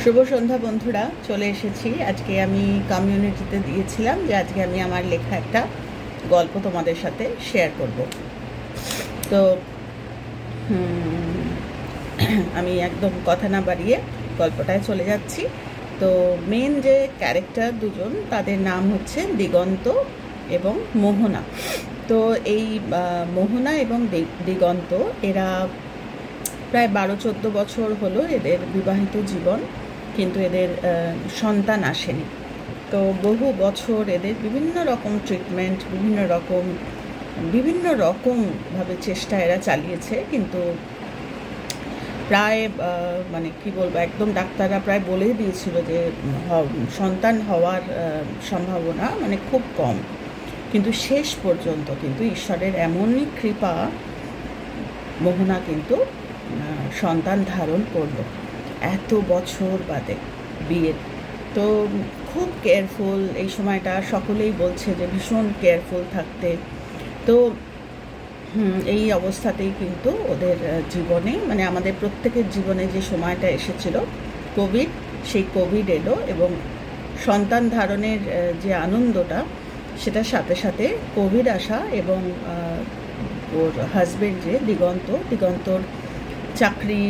শুভ সন্ধ্যা বন্ধুরা, চলে এসেছি। আজকে আমি কমিউনিটিতে দিয়েছিলাম যে আজকে আমি আমার লেখা একটা গল্প তোমাদের সাথে শেয়ার করব। তো আমি একদম কথা না বাড়িয়ে গল্পটায় চলে যাচ্ছি। তো মেন যে ক্যারেক্টার দুজন, তাদের নাম হচ্ছে দিগন্ত এবং মোহনা। তো এই মোহনা এবং দিগন্ত এরা প্রায় 12-14 বছর হলো এদের বিবাহিত জীবন, কিন্তু এদের সন্তান আসেনি। তো বহু বছর এদের বিভিন্ন রকম ট্রিটমেন্ট, বিভিন্ন রকমভাবে চেষ্টা এরা চালিয়েছে, কিন্তু প্রায় মানে কি বলবো, একদম ডাক্তাররা প্রায় বলেই দিয়েছিল যে সন্তান হওয়ার সম্ভাবনা মানে খুব কম। কিন্তু শেষ পর্যন্ত কিন্তু ঈশ্বরের এমনই কৃপা, মোহনা কিন্তু সন্তান ধারণ করলো এত বছর বাদে বিয়ের। তো খুব কেয়ারফুল এই সময়টা, সকলেই বলছে যে ভীষণ কেয়ারফুল থাকতে। তো এই অবস্থাতেই কিন্তু ওদের জীবনে, মানে আমাদের প্রত্যেকের জীবনে যে সময়টা এসেছিল কোভিড, সেই কোভিড এলো এবং সন্তান ধারণের যে আনন্দটা, সেটার সাথে সাথে কোভিড আসা এবং ওর হাজবেন্ড যে দিগন্তর চাকরি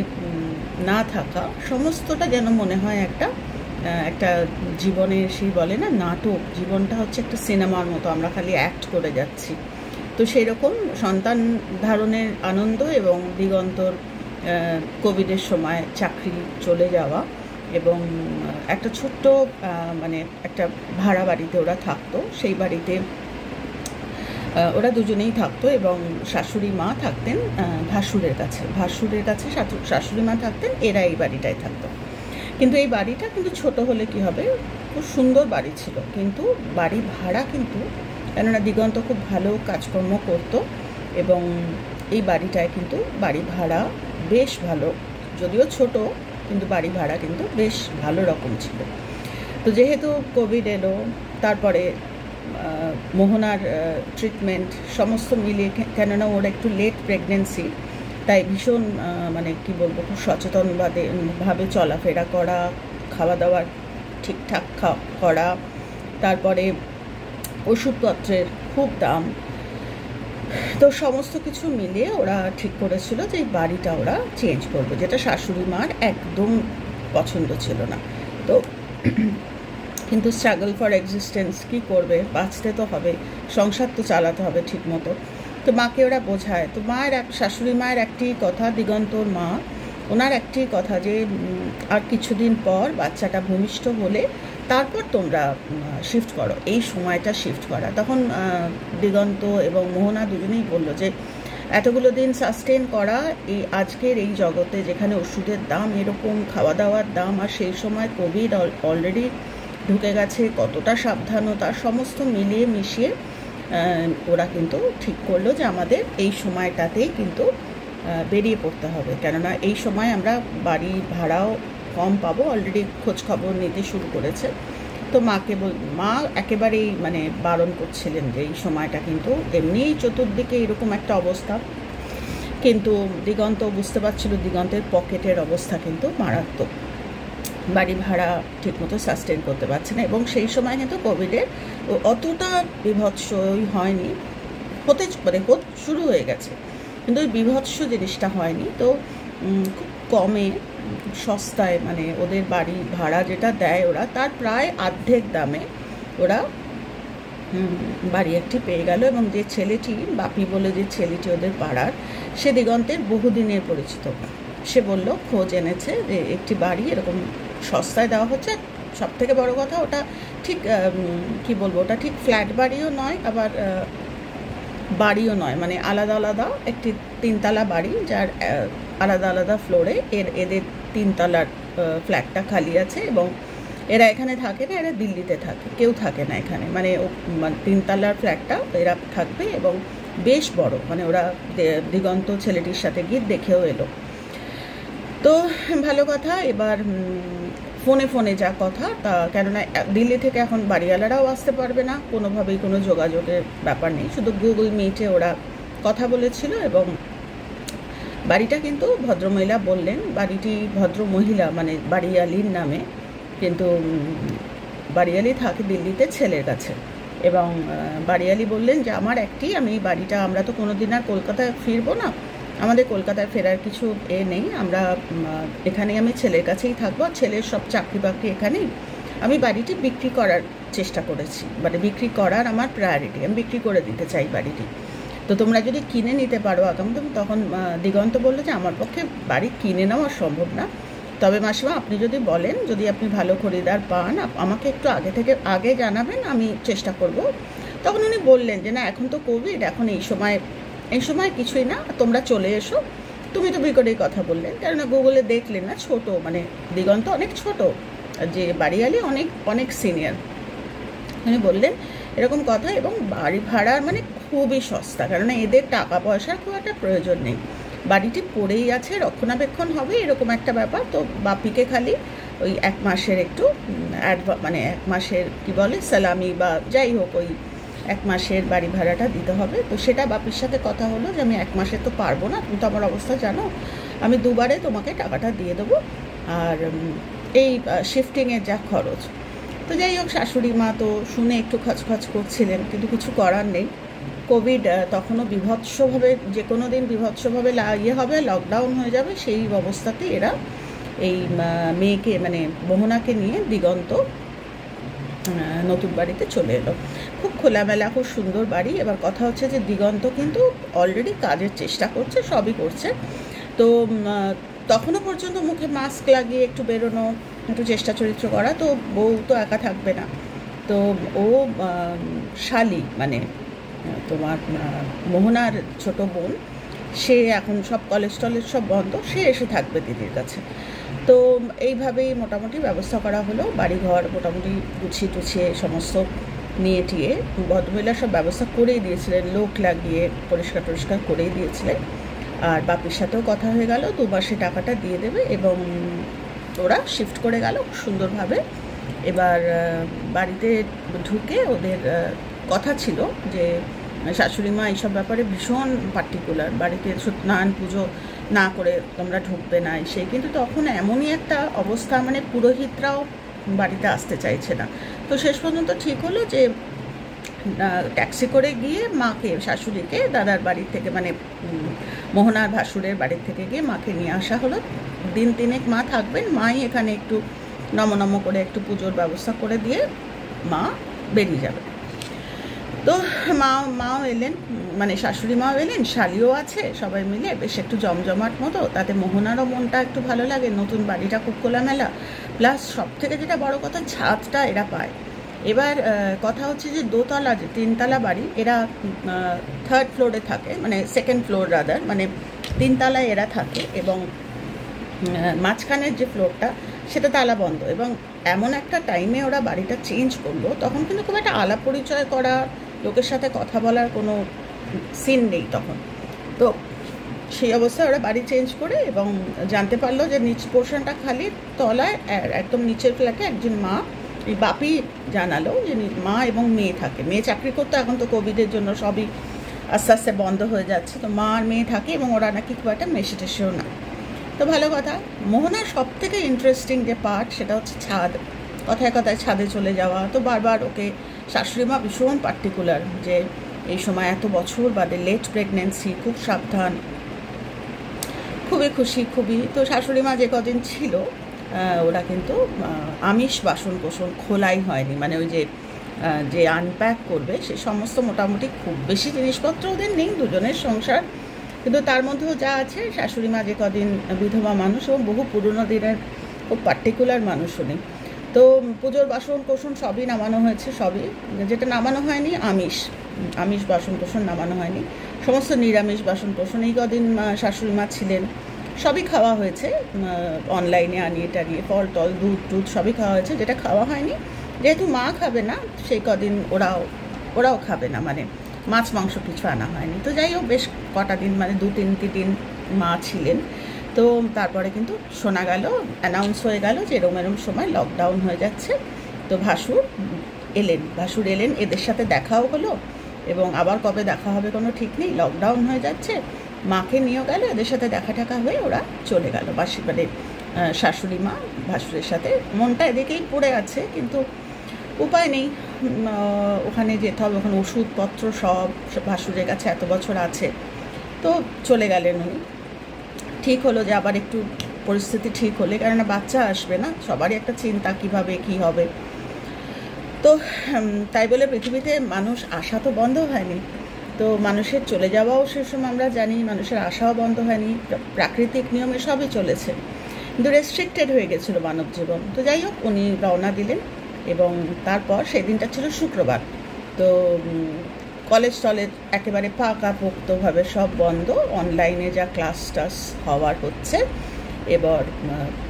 না থাকা, সমস্তটা যেন মনে হয় একটা জীবনের, সেই বলে না নাটক, জীবনটা হচ্ছে একটা সিনেমার মতো, আমরা খালি অ্যাক্ট করে যাচ্ছি। তো সেই রকম সন্তান ধারণের আনন্দ এবং দিগন্তর কোভিডের সময় চাকরি চলে যাওয়া এবং একটা ছোট্ট মানে একটা ভাড়া বাড়িতে ওরা থাকতো। সেই বাড়িতে ওরা দুজনেই থাকতো এবং শাশুড়ি মা থাকতেন ভাসুরের কাছে শাশুড়ি মা থাকতেন, এরা এই বাড়িটায় থাকতো। কিন্তু এই বাড়িটা কিন্তু ছোট হলে কি হবে, খুব সুন্দর বাড়ি ছিল, কিন্তু বাড়ি ভাড়া কিন্তু, কেননা দিগন্ত খুব ভালো কাজকর্ম করত এবং এই বাড়িটায় কিন্তু বাড়ি ভাড়া বেশ ভালো, যদিও ছোট, কিন্তু বাড়ি ভাড়া কিন্তু বেশ ভালো রকম ছিল। তো যেহেতু কোভিড এলো, তারপরে মোহনার ট্রিটমেন্ট সমস্ত মিলিয়ে, কেননা ওর একটু লেট প্রেগনেন্সি, তাই ভীষণ মানে কি বলবো, খুব সচেতনভাবে চলাফেরা করা, খাওয়া দাওয়ার ঠিকঠাক করা, তারপরে ওষুধপত্রের খুব দাম। তো সমস্ত কিছু মিলিয়ে ওরা ঠিক করেছিল যে এই বাড়িটা ওরা চেঞ্জ করবে, যেটা শাশুড়ি মার একদম পছন্দ ছিল না। তো কিন্তু স্ট্রাগল ফর এক্সিস্টেন্স, কী করবে, বাঁচতে তো হবে, সংসার তো চালাতে হবে ঠিক মতো। তো মাকে ওরা বোঝায়। তো শাশুড়ি মায়ের একটি কথা, দিগন্তর মা, ওনার একটি কথা যে আর কিছুদিন পর বাচ্চাটা ভূমিষ্ঠ হলে তারপর তোমরা শিফট করো, এই সময়টা শিফট করা। তখন দিগন্ত এবং মোহনা দুজনেই বললো যে এতগুলো দিন সাস্টেন করা এই আজকের এই জগতে, যেখানে ওষুধের দাম এরকম, খাওয়া দাওয়ার দাম, আর সেই সময় কোভিড অলরেডি ঢুকে গেছে, কতটা সাবধানতা, সমস্ত মিলিয়ে মিশিয়ে ওরা কিন্তু ঠিক করলো যে আমাদের এই সময়টাতেই কিন্তু বেরিয়ে পড়তে হবে, কেননা এই সময় আমরা বাড়ি ভাড়াও কম পাবো, অলরেডি খোঁজ খবর নিতে শুরু করেছে। তো মা একেবারেই মানে বারণ করছিলেন যে এই সময়টা কিন্তু, এমনিই চতুর্দিকে এরকম একটা অবস্থা, কিন্তু দিগন্ত বুঝতে পারছিল দিগন্তের পকেটের অবস্থা কিন্তু মারাত্মক, বাড়ি ভাড়া ঠিকমতো সাস্টেন করতে পারছে না। এবং সেই সময় কিন্তু কোভিডের অতটা বিভৎস হয়নি, শুরু হয়ে গেছে, কিন্তু ওই বিভৎস জিনিসটা হয়নি। তো খুব কমে, সস্তায়, মানে ওদের বাড়ি ভাড়া যেটা দেয় ওরা, তার প্রায় অর্ধেক দামে ওরা বাড়ি একটি পেয়ে গেল। এবং যে ছেলেটি, বাপি বলে যে ছেলেটি ওদের পাড়ার, সে দিগন্তের বহুদিনের পরিচিত, সে বলল, খোঁজ এনেছে যে একটি বাড়ি এরকম সস্তায় দেওয়া হচ্ছে। সব থেকে বড় কথা, ওটা ঠিক কি বলবো, ওটা ঠিক ফ্ল্যাট বাড়িও নয়, আবার বাড়িও নয়, মানে আলাদা আলাদা একটি 3তলা বাড়ি, যার আলাদা আলাদা ফ্লোরে এদের 3তলার ফ্ল্যাটটা খালি আছে। এবং এরা এখানে থাকে না, এরা দিল্লিতে থাকে, কেউ থাকে না এখানে, মানে 3তলার ফ্ল্যাটটা এরা থাকবে এবং বেশ বড়, মানে ওরা দিগন্ত ছেলেটির সাথে গিয়ে দেখেও এলো। তো ভালো কথা। এবার ফোনে যা কথা, তা কেননা দিল্লি থেকে এখন বাড়িওয়ালারাও আসতে পারবে না, কোনোভাবেই কোনো যোগাযোগের ব্যাপার নেই, শুধু গুগল মিটে ওরা কথা বলেছিল এবং বাড়িটা কিন্তু ভদ্রমহিলা বললেন, বাড়িটি ভদ্রমহিলা মানে বাড়িয়ালির নামে, কিন্তু বাড়িয়ালি থাকে দিল্লিতে ছেলের কাছে। এবং বাড়িয়ালি বললেন যে আমার আমি বাড়িটা, আমরা তো কোনো দিন আর কলকাতায় ফিরবো না, আমাদের কলকাতায় ফেরার কিছু নেই, আমরা এখানেই, আমি ছেলের কাছেই থাকবো, ছেলের সব চাকরি বাকরি এখানেই, আমি বাড়িটি বিক্রি করার চেষ্টা করেছি, মানে বিক্রি করার আমার প্রায়োরিটি, আমি বিক্রি করে দিতে চাই বাড়িটি, তো তোমরা যদি কিনে নিতে পারো আগামী। তখন দিগন্ত বললো যে আমার পক্ষে বাড়ি কিনে নেওয়া সম্ভব না, তবে মাসিমা আপনি যদি বলেন, যদি আপনি ভালো খরিদার পান আমাকে একটু আগে জানাবেন, আমি চেষ্টা করব। তখন উনি বললেন যে না, এখন তো কোভিড, এখন এই সময় কিছুই না, তোমরা চলে এসো। তুমি করেই কথা বললেন, কেননা গুগলে দেখলেন না, ছোট মানে দিগন্ত অনেক ছোট, যে বাড়িয়ালি অনেক অনেক সিনিয়র। উনি বললেন এরকম কথা, এবং বাড়ি ভাড়া মানে খুবই সস্তা, কারণ এদের টাকা পয়সার খুব একটা প্রয়োজন নেই, বাড়িটি পড়েই আছে, রক্ষণাবেক্ষণ হবে এরকম একটা ব্যাপার। তো বাপিকে খালি ওই 1 মাসের একটু মানে 1 মাসের কি বলে সালামি বা যাই হোক, ওই 1 মাসের বাড়ি ভাড়াটা দিতে হবে। তো সেটা বাপির সাথে কথা হলো যে আমি 1 মাসে তো পারবো না, তুমি তো আমার অবস্থা জানো, আমি 2 বারে তোমাকে টাকাটা দিয়ে দেবো, আর এই শিফটিংয়ের যা খরচ। তো যাই হোক, শাশুড়ি মা তো শুনে একটু খচখচ করছিলেন, কিন্তু কিছু করার নেই, কোভিড তখনও বিভৎসভাবে, যে কোনো দিন বিভৎসভাবে হবে, লকডাউন হয়ে যাবে, সেই অবস্থাতেই এরা এই মেয়েকে মানে মোহনাকে নিয়ে দিগন্ত নতুন বাড়িতে চলে এলো। খুব খোলামেলা, খুব সুন্দর বাড়ি। এবার কথা হচ্ছে যে দিগন্ত কিন্তু অলরেডি কাজের চেষ্টা করছে, সবই করছে, তো তখনও পর্যন্ত মুখে মাস্ক লাগিয়ে একটু বেরোনো, একটু চেষ্টা চরিত্র করা। তো বউ তো একা থাকবে না, তো ও শালি মানে তোমার মোহনার ছোট বোন, সে এখন সব কলেজ টলেজ সব বন্ধ, সে এসে থাকবে দিদির কাছে। তো এইভাবেই মোটামুটি ব্যবস্থা করা হলো, বাড়িঘর মোটামুটি গুছিয়ে টুছিয়ে সমস্ত নিয়ে টিয়ে ভদ্রমহিলা সব ব্যবস্থা করেই দিয়েছিলেন, লোক লাগিয়ে পরিষ্কার টরিষ্কার করেই দিয়েছিলেন। আর বাপির সাথেও কথা হয়ে গেল, 2 মাসে টাকাটা দিয়ে দেবে, এবং ওরা শিফট করে গেল সুন্দরভাবে। এবার বাড়িতে ঢুকে ওদের কথা ছিল যে শাশুড়ি মা এইসব ব্যাপারে ভীষণ পার্টিকুলার, বাড়িতে সত্যনারায়ণ পুজো না করে তোমরা ঢুকবে না, সেই কিন্তু তখন এমনই একটা অবস্থা, মানে পুরোহিতরাও বাড়িতে আসতে চাইছে না। তো শেষ পর্যন্ত ঠিক হলো যে ট্যাক্সি করে গিয়ে মাকে, শাশুড়িকে দাদার বাড়ির থেকে মানে মোহনার ভাসুরের বাড়ির থেকে গিয়ে মাকে নিয়ে আসা হলো। দিন 3 মা থাকবেন, মাই এখানে একটু নম করে একটু পুজোর ব্যবস্থা করে দিয়ে মা বেরিয়ে যাবে। তো মাও এলেন, মানে শাশুড়ি মাও এলেন, শালিও আছে, সবাই মিলে বেশ একটু জমজমাট মতো, তাতে মোহনারও মনটা একটু ভালো লাগে, নতুন বাড়িটা খুব খোলামেলা, প্লাস সব থেকে যেটা বড় কথা, ছাদটা এরা পায়। এবার কথা হচ্ছে যে 2তলা, যে 3তলা বাড়ি, এরা 3rd ফ্লোরে থাকে, মানে 2nd ফ্লোর রাদার, মানে 3 তলায় এরা থাকে, এবং মাঝখানের যে ফ্লোরটা সেটা তালা বন্ধ। এবং এমন একটা টাইমে ওরা বাড়িটা চেঞ্জ করলো, তখন কিন্তু খুব একটা আলাপ পরিচয় করা, লোকের সাথে কথা বলার কোনো সিন নেই তখন। তো সেই অবস্থায় ওরা বাড়ি চেঞ্জ করে, এবং জানতে পারলো যে নিচ পোর্শনটা খালি, তলায় একদম নিচের ফ্ল্যাটে একজন মা, এই বাপি জানালো যে মা এবং মেয়ে থাকে, মেয়ে চাকরি করতো, এখন তো কোভিডের জন্য সবই আস্তে আস্তে বন্ধ হয়ে যাচ্ছে, তো মা আর মেয়ে থাকে, এবং ওরা নাকি খুব একটা মেশে টেশেও না। তো ভালো কথা। মোহনার সব থেকে ইন্টারেস্টিং যে পার্ট, সেটা হচ্ছে ছাদ, কথায় কথায় ছাদে চলে যাওয়া। তো বারবার ওকে শাশুড়ি মা ভীষণ পার্টিকুলার, যে এই সময় এত বছর বাদে লেট প্রেগনেন্সি, খুব সাবধান, খুবই খুশি খুবই। তো শাশুড়ি মা যে কদিন ছিল, ওরা কিন্তু আমিষ বাসন কোসন খোলাই হয়নি, মানে ওই যে আনপ্যাক করবে সে সমস্ত, মোটামুটি খুব বেশি জিনিসপত্র ওদের নেই, দুজনের সংসার, কিন্তু তার মধ্যেও যা আছে, শাশুড়ি মা যে কদিন বিধবা মানুষ এবং বহু পুরনো দিনের খুব পার্টিকুলার মানুষ উনি। তো পুজোর বাসন কোসন সবই নামানো হয়েছে, সবই, যেটা নামানো হয়নি আমিষ বাসন কোসন নামানো হয়নি, সমস্ত নিরামিষ বাসন কোসন এই কদিন শাশুড়ি মা ছিলেন, সবই খাওয়া হয়েছে, অনলাইনে আনিয়ে টানিয়ে, ফল টল দুধ টুধ সবই খাওয়া হয়েছে। যেটা খাওয়া হয়নি, যেহেতু মা খাবে না, সেই কদিন ওরাও খাবে না, মানে মাছ মাংস কিছু আনা হয়নি। তো যাই হোক, বেশ কটা দিন, মানে 2-3 দিন মা ছিলেন। তো তারপরে কিন্তু শোনা গেল, অ্যানাউন্স হয়ে গেল যে এরম সময় লকডাউন হয়ে যাচ্ছে। তো ভাসুর এলেন, এদের সাথে দেখাও হলো, এবং আবার কবে দেখা হবে কোনো ঠিক নেই, লকডাউন হয়ে যাচ্ছে। মাকে নিয়েও গেল, এদের সাথে দেখা টাকা হয়ে ওরা চলে গেল মানে শাশুড়ি মা ভাসুরের সাথে। মনটা এদিকেই পড়ে আছে, কিন্তু উপায় নেই, ওখানে যেতে হবে, ওখানে ওষুধপত্র সব ভাসুরের কাছে এত বছর আছে। তো চলে গেলেন উনি। ঠিক হলো যে আবার একটু পরিস্থিতি ঠিক হলে, কেননা বাচ্চা আসবে না, সবারই একটা চিন্তা কীভাবে কী হবে। তো তাই বলে পৃথিবীতে মানুষ আসা তো বন্ধ হয়নি, তো মানুষের চলে যাওয়াও সে সময় আমরা জানি, মানুষের আশাও বন্ধ হয়নি, প্রাকৃতিক নিয়মে সবই চলেছে, কিন্তু রেস্ট্রিক্টেড হয়ে গেছিলো মানব জীবন। তো যাই হোক, উনি রওনা দিলেন এবং তারপর সেদিনটা ছিল শুক্রবার। তো কলেজ টলেজ একেবারে পাকাপোক্তভাবে সব বন্ধ, অনলাইনে যা ক্লাস টাস হওয়ার হচ্ছে। এবার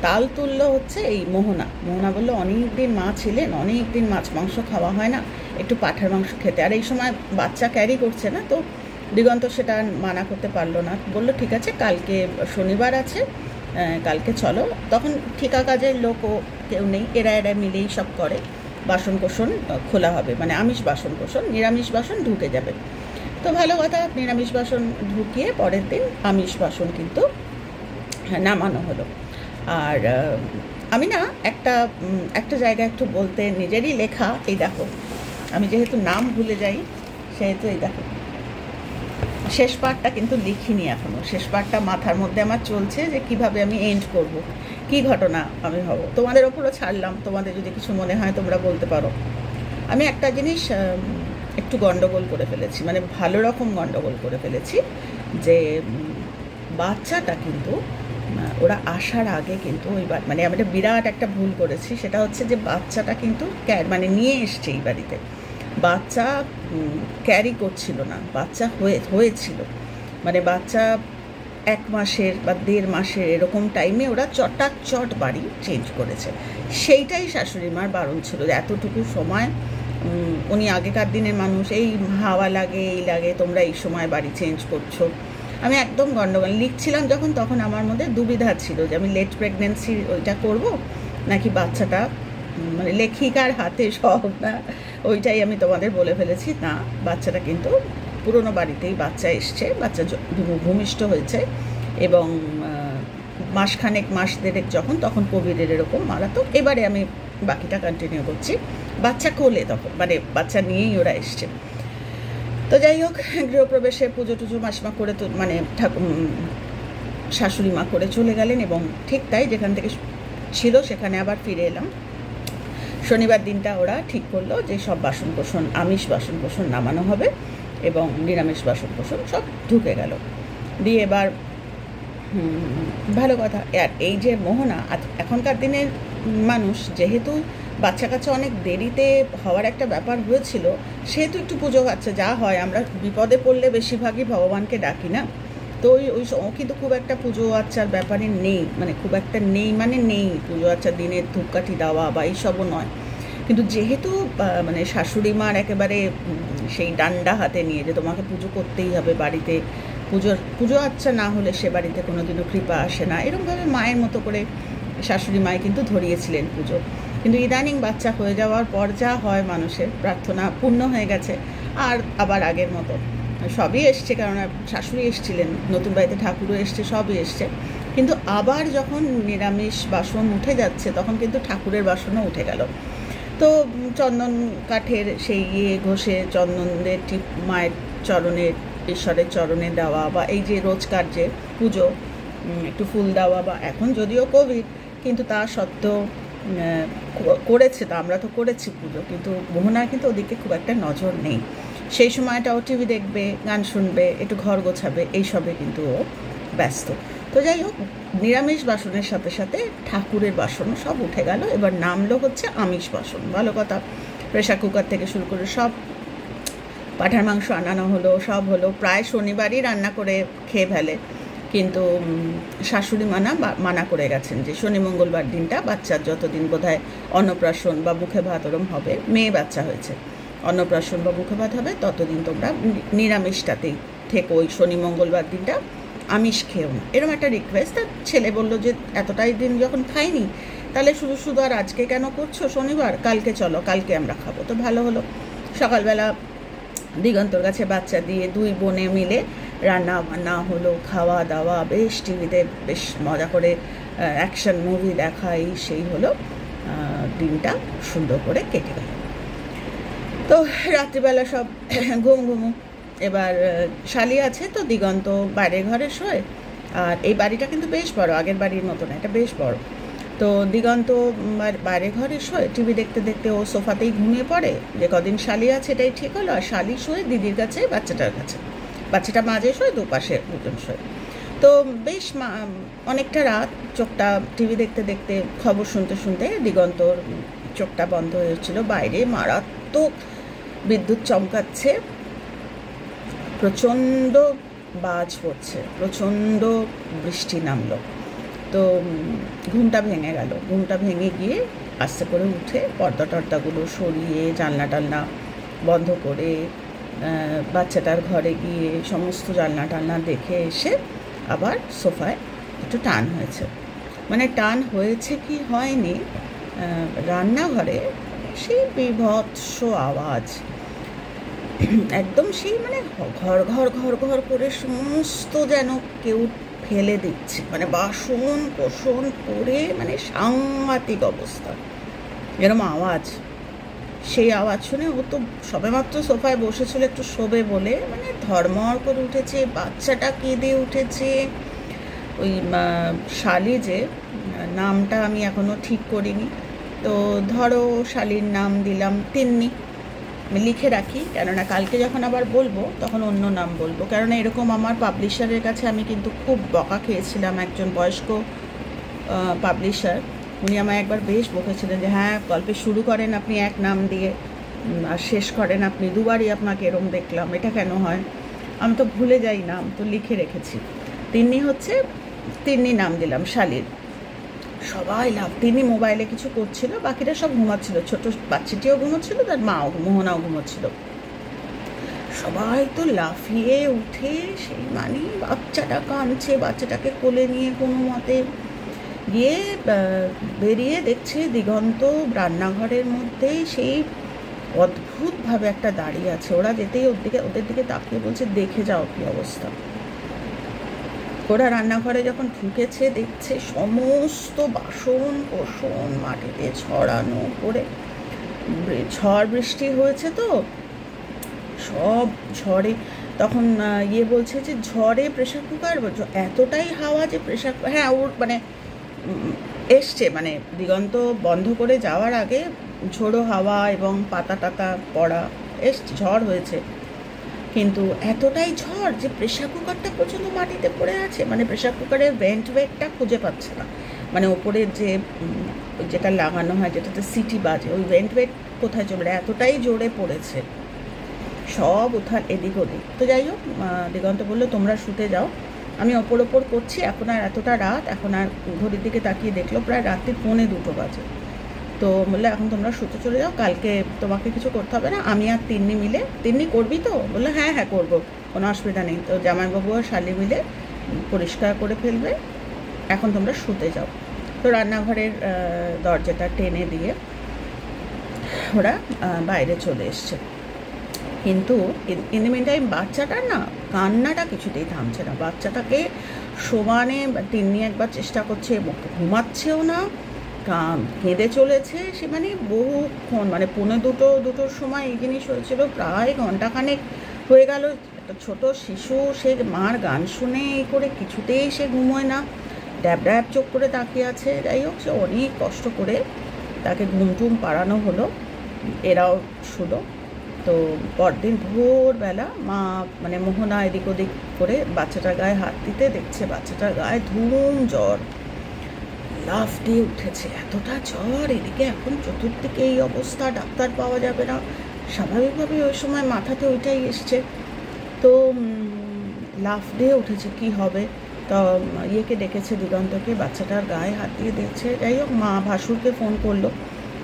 তাল তুললো হচ্ছে এই মোহনা বললো অনেক দিন মা ছিলেন, অনেক দিন মাছ মাংস খাওয়া হয় না, একটু পাঁঠার মাংস খেতে। আর এই সময় বাচ্চা ক্যারি করছে না, তো দিগন্ত সেটা মানা করতে পারলো না, বললো ঠিক আছে কালকে শনিবার আছে, কালকে চলো। তখন ঠিকা কাজের লোকও কেউ নেই, এরা মিলেই সব করে, বাসন কোসন খোলা হবে, মানে আমিষ বাসন কোসন, নিরামিষ বাসন ঢুকে যাবে। তো ভালো কথা, নিরামিষ বাসন ঢুকিয়ে পরের দিন আমিষ বাসন কিন্তু নামানো হলো। আর আমি না একটা জায়গা একটু বলতে, নিজেরই লেখা, এই দেখো, আমি যেহেতু নাম ভুলে যাই সেহেতু এই দেখো শেষ পার্টটা কিন্তু লিখিনি এখনও, শেষ পার্টটা মাথার মধ্যে আমার চলছে যে কিভাবে আমি এন্ড করব, কি ঘটনা আমি হব। তোমাদের ওপরও ছাড়লাম, তোমাদের যদি কিছু মনে হয় তোমরা বলতে পারো। আমি একটা জিনিস একটু গন্ডগোল করে ফেলেছি, মানে ভালো রকম গন্ডগোল করে ফেলেছি, যে বাচ্চাটা কিন্তু ওরা আসার আগে কিন্তু মানে আমরা বিরাট একটা ভুল করেছি, সেটা হচ্ছে যে বাচ্চাটা কিন্তু মানে নিয়ে এসছে এই বাড়িতে, বাচ্চা ক্যারি করছিল না, বাচ্চা হয়েছিল, মানে বাচ্চা 1 মাসের বা 1.5 মাসের এরকম টাইমে ওরা চট বাড়ি চেঞ্জ করেছে। সেইটাই শাশুড়ি মার বারণ ছিল, যে এতটুকু সময়, উনি আগেকার দিনের মানুষ, এই হাওয়া লাগে এই লাগে, তোমরা এই সময় বাড়ি চেঞ্জ করছো। আমি একদম গন্ডগোল লিখছিলাম যখন, তখন আমার মধ্যে দুবিধা ছিল যে আমি লেট প্রেগনেন্সি ওইটা করব নাকি বাচ্চাটা, মানে লেখিকার হাতে সব না, ওইটাই আমি তোমাদের বলে ফেলেছি। না, বাচ্চাটা কিন্তু পুরনো বাড়িতেই বাচ্চা এসছে, বাচ্চা ভূমিষ্ঠ হয়েছে, এবং মাসখানেক মাস 1.5 যখন, তখন কোভিডের এরকম মারাত্মক। এবারে আমি বাকিটা কন্টিনিউ করছি। বাচ্চা কোলে তখন, মানে বাচ্চা নিয়েই ওরা এসছে। তো যাই হোক, গৃহপ্রবেশে পুজো টুজো মাসিমা করে, তো মানে শাশুড়ি মা করে চলে গেলেন, এবং ঠিক তাই যেখান থেকে ছিল সেখানে আবার ফিরে এলাম। শনিবার দিনটা ওরা ঠিক করলো যে সব বাসন কোসন, আমিষ বাসন কোসন নামানো হবে, এবং নিরামিষ বাসন কোসন সব ঢুকে গেল। দিয়ে এবার ভালো কথা, আর এই যে মোহনা, এখনকার দিনের মানুষ যেহেতু বাচ্চা কাচ্চা অনেক দেরিতে হওয়ার একটা ব্যাপার হয়েছিল, সেহেতু একটু পুজো কাচ্চা যা হয়, আমরা বিপদে পড়লে বেশিরভাগই ভগবানকে ডাকি না, তো ওই কিন্তু খুব একটা পুজো আচ্চার ব্যাপারে নেই, মানে খুব একটা নেই, মানে নেই পুজো আচ্চার দিনের ধূপকাঠি দেওয়া বা এইসবও নয়। কিন্তু যেহেতু মানে শাশুড়ি মার একেবারে সেই ডান্ডা হাতে নিয়ে যে তোমাকে পুজো করতেই হবে বাড়িতে, পুজো আচ্ছা না হলে সে বাড়িতে কোনোদিনও কৃপা আসে না, এরকমভাবে মায়ের মতো করে শাশুড়ি মায় কিন্তু ধরিয়েছিলেন পুজো। কিন্তু ইদানিং বাচ্চা হয়ে যাওয়ার পর যা হয়, মানুষের প্রার্থনা পূর্ণ হয়ে গেছে, আর আবার আগের মতো সবই এসছে, কারণ শাশুড়ি এসছিলেন, নতুন বাড়িতে ঠাকুরও এসছে, সবই এসছে, কিন্তু আবার যখন নিরামিষ বাসন উঠে যাচ্ছে, তখন কিন্তু ঠাকুরের বাসনও উঠে গেল। তো চন্দন কাঠের সেই ঘষে চন্দনের টিপ মায়ের চরণে, ঈশ্বরের চরণে দেওয়া, বা এই যে রোজকার যে পুজো, একটু ফুল দেওয়া, বা এখন যদিও কোভিড, কিন্তু তা সত্ত্বেও করেছে, তো আমরা তো করেছি পুজো, কিন্তু মোহনার কিন্তু ওদিকে খুব একটা নজর নেই। সেই সময়টা ও টিভি দেখবে, গান শুনবে, একটু ঘর গোছাবে, এইসবে কিন্তু ও ব্যস্ত। তো যাই হোক, নিরামিষ বাসনের সাথে সাথে ঠাকুরের বাসনও সব উঠে গেল। এবার নামলো হচ্ছে আমিষ বাসন। ভালো কথা, প্রেশার কুকার থেকে শুরু করে সব, পাঁঠার মাংস আনানো হলো, সব হলো, প্রায় শনিবারই রান্না করে খেয়ে ফেলে, কিন্তু শাশুড়ি মানা করে গেছেন যে শনি মঙ্গলবার দিনটা বাচ্চার যতদিন বোধহয় অন্নপ্রাশন বা মুখে ভাত ওরম হবে, মেয়ে বাচ্চা হয়েছে, অন্নপ্রাশন বা মুখে ভাত হবে, ততদিন তোমরা নিরামিষটাতেই থেকো, ওই শনি মঙ্গলবার দিনটা আমিষ খেও না, এরকম একটা রিকোয়েস্ট। তার ছেলে বললো যে এতটাই দিন যখন খাইনি, তাহলে শুধু আর আজকে কেন করছো শনিবার, কালকে চলো, কালকে আমরা খাবো। তো ভালো হলো, সকালবেলা দিগন্তর কাছে বাচ্চা দিয়ে 2 বোনে মিলে রান্না বান্না হলো, খাওয়া দাওয়া, বেশ টিভিতে বেশ মজা করে অ্যাকশন মুভি দেখা, এই সেই হলো। দিনটা সুন্দর করে কেটে গেল। তো রাত্রিবেলা সব ঘুমু। এবার শালি আছে, তো দিগন্ত বাইরের ঘরে শোয়। আর এই বাড়িটা কিন্তু বেশ বড়, আগের বাড়ির মতো না, এটা বেশ বড়। তো দিগন্ত বাইরে ঘরে শোয়, টিভি দেখতে দেখতে ও সোফাতেই ঘুমিয়ে পড়ে। যে কদিন শালি আছে এটাই ঠিক হলো। আর শালি শোয় দিদির কাছে, বাচ্চাটার কাছে। বাচ্চাটা মাঝে শোয়, দুপাশে দুজন শোয়। তো বেশ অনেকটা রাত চোখটা টিভি দেখতে দেখতে, খবর শুনতে শুনতে দিগন্তর চোখটা বন্ধ হয়েছিল। বাইরে মারাত্মক বিদ্যুৎ চমকাচ্ছে, প্রচণ্ড বাজ পড়ছে, প্রচণ্ড বৃষ্টি নামলো। তো ঘুমটা ভেঙে গেল। ঘুমটা ভেঙে গিয়ে আস্তে করে উঠে পর্দা টর্দাগুলো সরিয়ে, জানলা টালনা বন্ধ করে, বাচ্চাটার ঘরে গিয়ে সমস্ত জানলা টালনা দেখে এসে আবার সোফায় একটু টান হয়েছে। মানে টান হয়েছে কি হয়নি, রান্নাঘরে সেই বীভৎস আওয়াজ, একদম সেই মানে ঘর ঘর ঘর ঘর করে সমস্ত যেন কেউ ফেলে দিচ্ছে, মানে বাসন কোসন করে, মানে সাংঘাতিক অবস্থা, এরকম আওয়াজ। সেই আওয়াজ শুনে ও তো সবেমাত্র সোফায় বসেছিল একটু শোবে বলে, মানে ধর্মর করে উঠেছে, বাচ্চাটা কেঁদে উঠেছে। ওই শালি, যে নামটা আমি এখনো ঠিক করিনি, তো ধরো শালির নাম দিলাম তিন্নি। আমি লিখে রাখি, কেননা কালকে যখন আবার বলবো তখন অন্য নাম বলবো। কেননা এরকম আমার পাবলিশারের কাছে আমি কিন্তু খুব বকা খেয়েছিলাম। একজন বয়স্ক পাবলিশার, উনি আমায় একবার বেশ বকেছিলেন যে হ্যাঁ, গল্পে শুরু করেন আপনি এক নাম দিয়ে আর শেষ করেন আপনি দুবারই, আপনাকে এরম দেখলাম, এটা কেন হয়? আমি তো ভুলে যাই নাম, তো লিখে রেখেছি। তিন্নি হচ্ছে, তিন্নি নাম দিলাম শালির। সবাই লাভ, তিনি মোবাইলে কিছু করছিল, বাকিরা সব ঘুমাচ্ছিল, ছোট বাচ্চাটিও ঘুমোচ্ছিল, তার মাও মোহনাও ঘুমোচ্ছিল। সবাই তো লাফিয়ে উঠে, সেই মানে বাচ্চাটা কাঁদছে, বাচ্চাটাকে কোলে নিয়ে কোনো মতে গিয়ে বেরিয়ে দেখছে দিগন্ত রান্নাঘরের মধ্যেই সেই অদ্ভুতভাবে একটা দাঁড়িয়ে আছে। ওরা যেতেই ওদের দিকে তাকিয়ে বলছে দেখে যাও কি অবস্থা। ওরা রান্নাঘরে যখন ঢুকেছে দেখছে সমস্ত বাসন কোসন মাটিতে ছড়ানো করে, ঝড় বৃষ্টি হয়েছে তো সব ঝড়ে। তখন বলছে যে ঝড়ে প্রেশার কুকার, এতটাই হাওয়া যে প্রেশার, হ্যাঁ ওর মানে এসছে, মানে দিগন্ত বন্ধ করে যাওয়ার আগে ঝোড়ো হাওয়া এবং পাতা টাতা পড়া এসছে, ঝড় হয়েছে, কিন্তু এতটাই ঝড় যে প্রেশার কুকারটা পর্যন্ত মাটিতে পড়ে আছে। মানে প্রেশার কুকারের ভেন্টটা খুঁজে পাচ্ছে না, মানে ওপরের যে যেটা লাগানো হয়, যেটাতে সিটি বাজে, ওই ভেন্ট কোথায় চলে, এতটাই জোরে পড়েছে, সব উঠান এদিক ওদিক। তো যাই হোক, দিগন্ত বললো তোমরা শুতে যাও, আমি ওপর করছি, এখন আর এতটা রাত, এখন আর ঘড়ির দিকে তাকিয়ে দেখলো প্রায় রাত্রি 1:45 বাজে। তো বললো এখন তোমরা শুতে চলে যাও, কালকে তোমাকে কিছু করতে হবে না, আমি আর তিন্নি মিলে, তিন্নি করবি তো? বললো হ্যাঁ হ্যাঁ করবো, কোনো অসুবিধা নেই। তো জামাইবাবু আর শালি মিলে পরিষ্কার করে ফেলবে, এখন তোমরা শুতে যাও। তো রান্নাঘরের দরজাটা টেনে দিয়ে ওরা বাইরে চলে এসছে। কিন্তু ইন দ্য মিন টাইম বাচ্চাটার না কান্নাটা কিছুতেই থামছে না। বাচ্চাটাকে সমানে তিন্নি একবার চেষ্টা করছে, ঘুমাচ্ছেও না, কেঁদে চলেছে সে, মানে বহুক্ষণ, মানে 1:45-2টোর সময় এই জিনিস হয়েছিল, প্রায় ঘন্টাখানেক হয়ে গেল। একটা ছোট শিশু, সে মার গান শুনে এই করে কিছুতেই সে ঘুমোয় না, ড্যাব ড্যাব চোখ করে তাকিয়ে আছে। যাই হোক, সে অনেক কষ্ট করে তাকে ঘুমটুম পাড়ানো হলো, এরাও শুলো। তো পরদিন ভোরবেলা মা, মানে মোহনা এদিক ওদিক করে বাচ্চাটার গায়ে হাত দিতে দেখছে বাচ্চাটার গায়ে ধুম জ্বর, লাফ দিয়ে উঠেছে, এতটা জ্বর, এদিকে এখন চতুর্দিকে এই অবস্থা, ডাক্তার পাওয়া যাবে না। স্বাভাবিকভাবে ওই সময় মাথাতে ওইটাই এসছে, তো লাফ দিয়ে উঠেছে, কি হবে। তো ডেকেছে দিগন্তকে, বাচ্চাটার গায়ে হাত দিয়ে দেখছে। যাই হোক, মা ভাসুরকে ফোন করলো।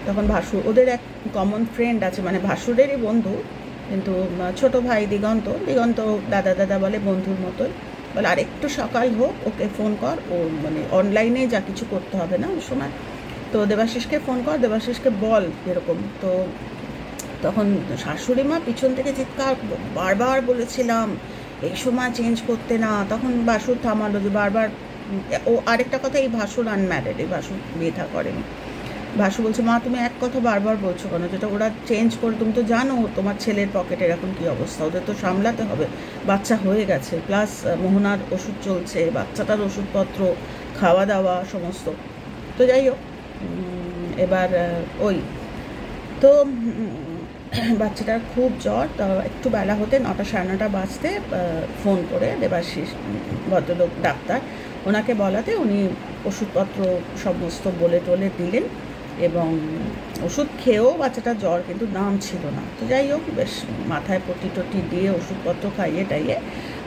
তখন ভাসুর, ওদের এক কমন ফ্রেন্ড আছে, মানে ভাসুরেরই বন্ধু, কিন্তু ছোট ভাই দিগন্ত দাদা দাদা বলে, বন্ধুর মতোই। বলে আর একটু সকাল হোক, ওকে ফোন কর, ও মানে অনলাইনে যা কিছু করতে হবে না ওই সময়, তো দেবাশিসকে ফোন কর, দেবাশিসকে বল এরকম। তো তখন শাশুড়ি মা পিছন থেকে চিৎকার, বারবার বলেছিলাম এই সময় চেঞ্জ করতে না। তখন বাসুর থামালো যে বারবার। ও আরেকটা কথা, এই ভাসুর আনম্যারিড, এই ভাসুর বিয়ে থা করেনি। ভাসু বলছে, মা তুমি এক কথা বারবার বলছো কেন, যেটা ওরা চেঞ্জ করে, তুমি তো জানো তোমার ছেলের পকেটের এখন কী অবস্থা, ওদের তো সামলাতে হবে, বাচ্চা হয়ে গেছে, প্লাস মোহনার ওষুধ চলছে, বাচ্চাটার ওষুধপত্র, খাওয়া দাওয়া সমস্ত। তো যাই হোক, এবার ওই তো বাচ্চাটার খুব জ্বর। তা একটু বেলা হতে 9টা সাড়ে 9টা বাজতে ফোন করে দেবাশিস ভদ্রলোক ডাক্তার, ওনাকে বলাতে উনি ওষুধপত্র সমস্ত বলে টলে দিলেন, এবং ওষুধ খেয়েও বাচ্চাটার জ্বর কিন্তু নাম ছিল না। তো যাই হোক, বেশ মাথায় পট্টি টটি দিয়ে ওষুধপত্র খাইয়ে টাইয়ে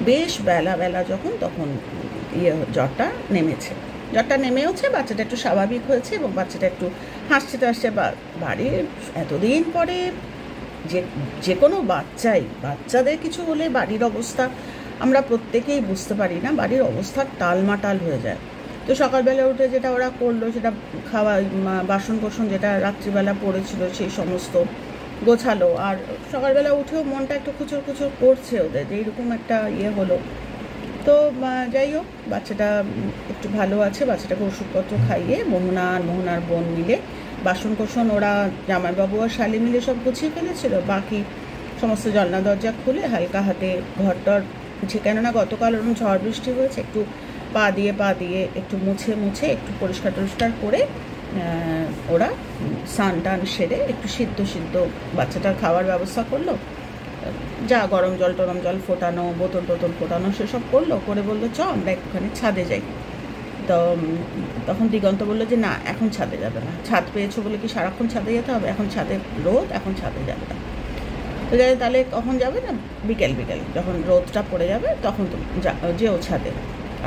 বেশ বেলা যখন, তখন জ্বরটা নেমেছে। জ্বরটা নেমেওছে, বাচ্চাটা একটু স্বাভাবিক হয়েছে, এবং বাচ্চাটা একটু হাসছে টাসছে। বাড়ির এতদিন পরে যে কোনো বাচ্চাদের কিছু হলে বাড়ির অবস্থা আমরা প্রত্যেকেই বুঝতে পারি না, বাড়ির অবস্থা টালমাটাল হয়ে যায়। তো সকালবেলা উঠে যেটা ওরা করলো, সেটা খাওয়া, বাসন কোসন যেটা রাত্রিবেলা পড়েছিল সেই সমস্ত গোছালো। আর সকালবেলা উঠেও মনটা একটু খুচুর করছে ওদের, যে এইরকম একটা হলো। তো যাই হোক, বাচ্চাটা একটু ভালো আছে। বাচ্চাটাকে ওষুধপত্র খাইয়ে মোহনার বোন মিলে বাসন কোসন, ওরা জামাইবাবু আর শালি মিলে সব গুছিয়ে ফেলেছিল। বাকি সমস্ত জানলা দরজা খুলে হালকা হাতে ঘরটর মুছে, কেননা গতকাল ওরকম ঝড় বৃষ্টি হয়েছে, একটু পা দিয়ে একটু মুছে একটু পরিষ্কার টরিষ্কার করে ওরা স্নান টান সেরে একটু সিদ্ধ বাচ্চাটার খাওয়ার ব্যবস্থা করলো। যা গরম টরম জল ফোটানো, বোতল ফোটানো সেসব করলো, করে বললো চ আমরা একটুখানি ছাদে যাই। তো তখন দিগন্ত বললো যে না, এখন ছাদে যাবে না, ছাদ পেয়েছো বলে কি সারাক্ষণ ছাদে যেতে হবে, এখন ছাদে রোদ, এখন ছাদে যাবে না। তো যাই, তাহলে কখন যাবে না, বিকেল যখন রোদটা পড়ে যাবে তখন তো যেও ছাদে।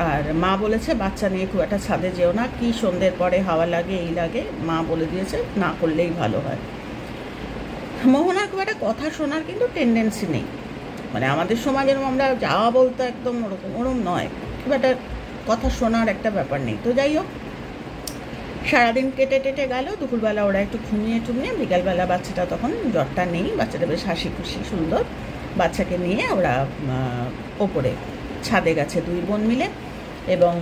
আর মা বলেছে বাচ্চা নিয়ে খুব একটা ছাদে যেও না, কি সন্ধ্যের পরে হাওয়া লাগে এই লাগে, মা বলে দিয়েছে না করলেই ভালো হয়। মোহনার খুব একটা কথা শোনার কিন্তু টেন্ডেন্সি নেই, মানে আমাদের সময় যেরকম আমরা যাওয়া বলতে একদম ওরকম নয়, খুব একটা কথা শোনার একটা ব্যাপার নেই। তো যাই হোক, সারাদিন কেটে গেল। দুপুরবেলা ওরা একটু ঘুমিয়ে বিকালবেলা বাচ্চাটা তখন জ্বরটা নেই, বাচ্চাটা বেশ হাসি খুশি সুন্দর। বাচ্চাকে নিয়ে ওরা ওপরে ছাদে গেছে দুই বোন মিলে, এবং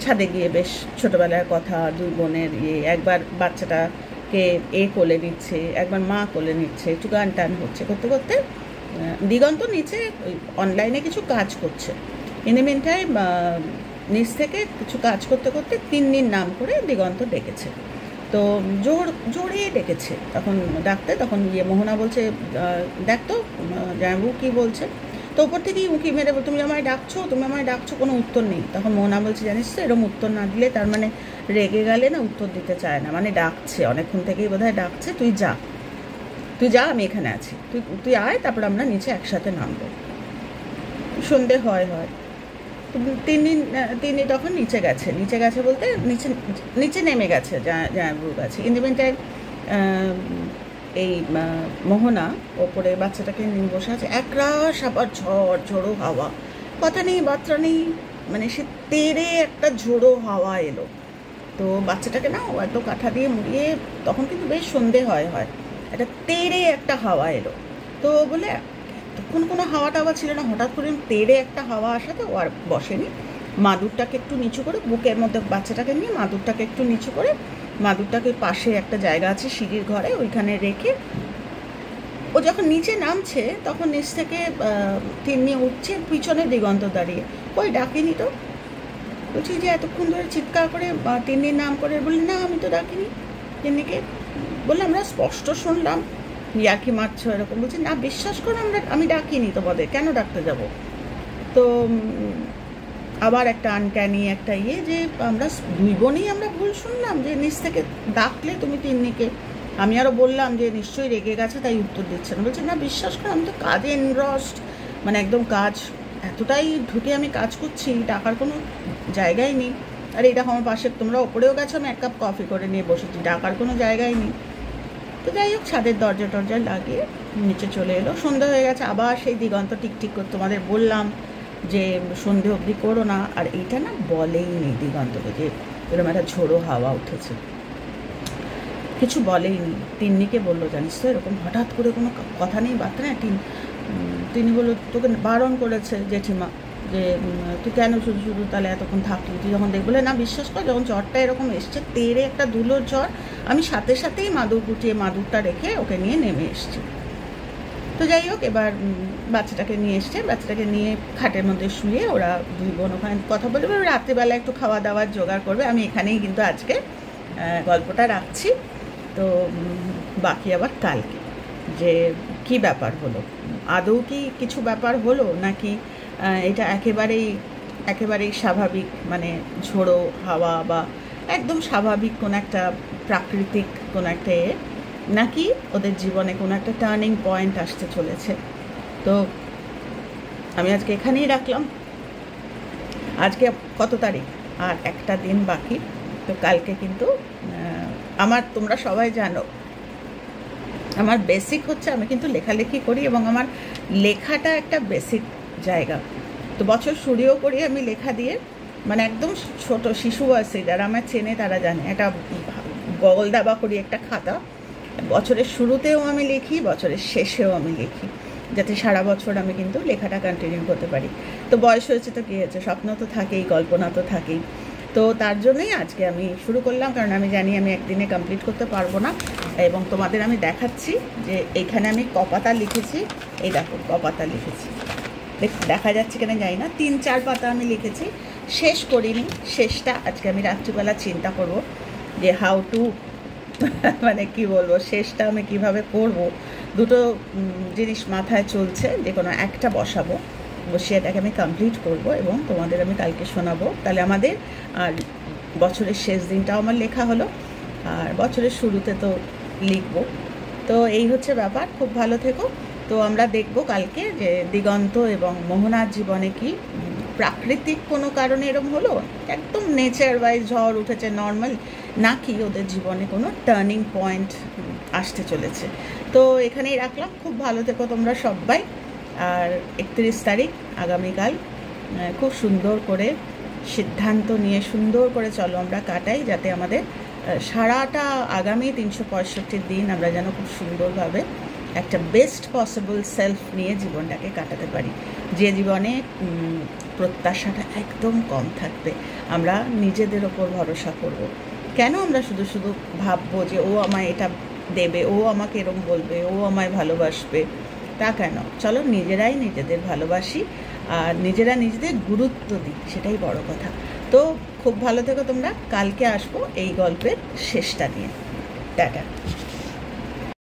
ছাদে গিয়ে বেশ ছোটোবেলার কথা দুই বোনের একবার বাচ্চাটাকে কোলে নিচ্ছে, একবার মা কোলে নিচ্ছে, একটু গান টান হচ্ছে, করতে দিগন্ত নিচে অনলাইনে কিছু কাজ করছে। ইনিমিনটাই নিচ থেকে কিছু কাজ করতে তিন্নির নাম করে দিগন্ত ডেকেছে। তো জোরে ডেকেছে, তখন ডাকতে, তখন মোহনা বলছে দেখ তো জামাইবাবু কী বলছে। তো ওপর থেকেই উঁকি মেরে বল, তুমি আমায় ডাকছো, কোনো উত্তর নেই। তখন মোহনা বলছে জানিস তো, এরকম উত্তর না দিলে তার মানে রেগে গেলে না উত্তর দিতে চায় না, মানে ডাকছে, অনেকক্ষণ থেকেই বোধহয় ডাকছে, তুই যা আমি এখানে আছি, তুই আয়, তারপর আমরা নিচে একসাথে নামবো, সন্ধে হয়। তিনি তখন নিচে গেছে বলতে নিচে নেমে গেছে জামাইবাবুর কাছে। ইন দ্য মিনটাইম এই মোহনা ওপরে বাচ্চাটাকে নিয়ে বসে আছে, একরাশ আবার ঝোড়ো হাওয়া, কথা নেই বার্তা নেই, মানে সে তেড়ে একটা ঝোড়ো হাওয়া এলো। তো বাচ্চাটাকে না ও এত কাঁথা দিয়ে মুড়িয়ে, তখন কিন্তু বেশ সন্ধে হয় একটা তেড়ে একটা হাওয়া এলো। তো বলে তখন কোনো হাওয়া টাওয়া ছিল না, হঠাৎ করে তেড়ে একটা হাওয়া আসাতে ও আর বসেনি, মাদুরটাকে একটু নিচু করে, বুকের মধ্যে বাচ্চাটাকে নিয়ে মাদুরটাকে একটু নিচু করে, মাদুরটাকে পাশে একটা জায়গা আছে সিঁড়ির ঘরে, ওইখানে রেখে ও যখন নিচে নামছে তখন নিচ থেকে তিন্নি উঠছে, পিছনে দিগন্ত দাঁড়িয়ে, ওই ডাকিনি তো। বলছি যে এতক্ষণ ধরে চিৎকার করে তিন্নির নাম করে, বললি না আমি তো ডাকিনি তিন্নিকে। বললে আমরা স্পষ্ট শুনলাম, ইয়ার্কি মারছ এরকম। বলছি না, বিশ্বাস করো আমি ডাকিনি তোমাদের, কেন ডাকতে যাব। তো আবার একটা আনক্যানি একটা যে আমরা দুই বোনেই আমরা ভুল শুনলাম, যে নিচ থেকে ডাকলে তুমি তিন্নিকে। আমি আরও বললাম যে নিশ্চয়ই রেগে গেছে তাই উত্তর দিচ্ছে না। বলছে না বিশ্বাস করো, আমি তো কাজে এনরস্ট, মানে একদম কাজ, এতটাই ঢুকে আমি কাজ করছি, ডাকার কোনো জায়গাই নেই। আর এটা আমার পাশে, তোমরা ওপরেও গেছো, আমি 1 কাপ কফি করে নিয়ে বসেছি, ডাকার কোনো জায়গাই নেই। তো যাই হোক, ছাদের দরজা লাগিয়ে নিচে চলে এলো। সন্ধ্যা হয়ে গেছে, আবার সেই দিগন্ত টিকটিক করে, তোমাদের বললাম যে সন্ধে অবধি করো না। আর এইটা না বলেই নি দিগন্তকে যে এরকম একটা ঝোড়ো হাওয়া উঠেছে, কিছু বলেই নি। তিন্নিকে বললো জানিস তো এরকম হঠাৎ করে কোনো কথা নেই বার্তা নেই, তিনি বলল তোকে বারণ করেছে জেঠিমা যে তুই কেন শুধু শুধু তাহলে এতক্ষণ থাকলি, তুই যখন দেখবলে না বিশ্বাস কর যখন জ্বরটা এরকম এসছে তেরে একটা ধুলোর জ্বর, আমি সাথে সাথেই মাদুর গুটিয়ে মাদুরটা রেখে ওকে নিয়ে নেমে এসছি। তো যাই হোক, এবার বাচ্চাটাকে নিয়ে এসছে, বাচ্চাটাকে নিয়ে খাটের মধ্যে শুয়ে ওরা দুই বোন ওখানে কথা বলবে, রাত্রিবেলা একটু খাওয়া দাওয়ার জোগাড় করবে। আমি এখানেই কিন্তু আজকে গল্পটা রাখছি। তো বাকি আবার কালকে যে কি ব্যাপার হলো, আদৌ কি কিছু ব্যাপার হলো নাকি এটা একেবারেই স্বাভাবিক, মানে ঝোড়ো হাওয়া বা একদম স্বাভাবিক কোনো একটা প্রাকৃতিক কোনো একটা নাকি ওদের জীবনে কোনো একটা টার্নিং পয়েন্ট আসতে চলেছে। তো আমি আজকে এখানেই রাখলাম। আজকে কত তারিখ? আর একটা দিন বাকি। তো কালকে কিন্তু আমার, তোমরা সবাই জানো আমার বেসিক হচ্ছে আমি কিন্তু লেখালেখি করি এবং আমার লেখাটা একটা বেসিক জায়গা। তো বছর শুরুও করি আমি লেখা দিয়ে, মানে একদম ছোট শিশু বয়সে যারা আমার চেনে তারা জানে, একটা বগল দাবা করি একটা খাতা, বছরের শুরুতেও আমি লিখি, বছরের শেষেও আমি লিখি, যাতে সারা বছর আমি কিন্তু লেখাটা কন্টিনিউ করতে পারি। তো বয়স হয়েছে তো কী হয়েছে, স্বপ্ন তো থাকেই, কল্পনা তো থাকেই। তো তার জন্যই আজকে আমি শুরু করলাম, কারণ আমি জানি আমি একদিনে কমপ্লিট করতে পারবো না। এবং তোমাদের আমি দেখাচ্ছি যে এইখানে আমি কপাতা লিখেছি, এই দেখো কপাতা লিখেছি, দেখা যাচ্ছে কিনা জানি না, 3-4 পাতা আমি লিখেছি, শেষ করিনি। শেষটা আজকে আমি রাত্রিবেলা চিন্তা করব যে হাউ টু মানে কি বলবো, শেষটা আমি কিভাবে করব। দুটো জিনিস মাথায় চলছে, যে কোনো একটা বসাবো, বসিয়ে এটাকে আমি কমপ্লিট করব এবং তোমাদের আমি কালকে শোনাবো। তাহলে আমাদের আর বছরের শেষ দিনটাও আমার লেখা হলো, আর বছরের শুরুতে তো লিখবো। তো এই হচ্ছে ব্যাপার, খুব ভালো থেকো। তো আমরা দেখব কালকে যে দিগন্ত এবং মোহনার জীবনে কি প্রাকৃতিক কোনো কারণে এরম হলো, একদম নেচার ওয়াইজ ঝড় উঠেছে নর্মাল, নাকি ওদের জীবনে কোনো টার্নিং পয়েন্ট আসতে চলেছে। তো এখানেই রাখলাম, খুব ভালো থেকো তোমরা সবাই। আর 31 তারিখ আগামীকাল খুব সুন্দর করে সিদ্ধান্ত নিয়ে সুন্দর করে চলো আমরা কাটাই, যাতে আমাদের সারাটা আগামী 365 দিন আমরা যেন খুব সুন্দরভাবে একটা বেস্ট পসিবল সেলফ নিয়ে জীবনটাকে কাটাতে পারি, যে জীবনে প্রত্যাশাটা একদম কম থাকবে। আমরা নিজেদের ওপর ভরসা করব। কেন আমরা শুধু শুধু ভাববো যে ও আমায় এটা দেবে, ও আমাকে এরম বলবে, ও আমায় ভালোবাসবে, তা কেন? চলো নিজেরাই নিজেদের ভালোবাসি আর নিজেরা নিজেদের গুরুত্ব দিই, সেটাই বড় কথা। তো খুব ভালো থেকো তোমরা, কালকে আসবো এই গল্পের শেষটা নিয়ে। টাটা।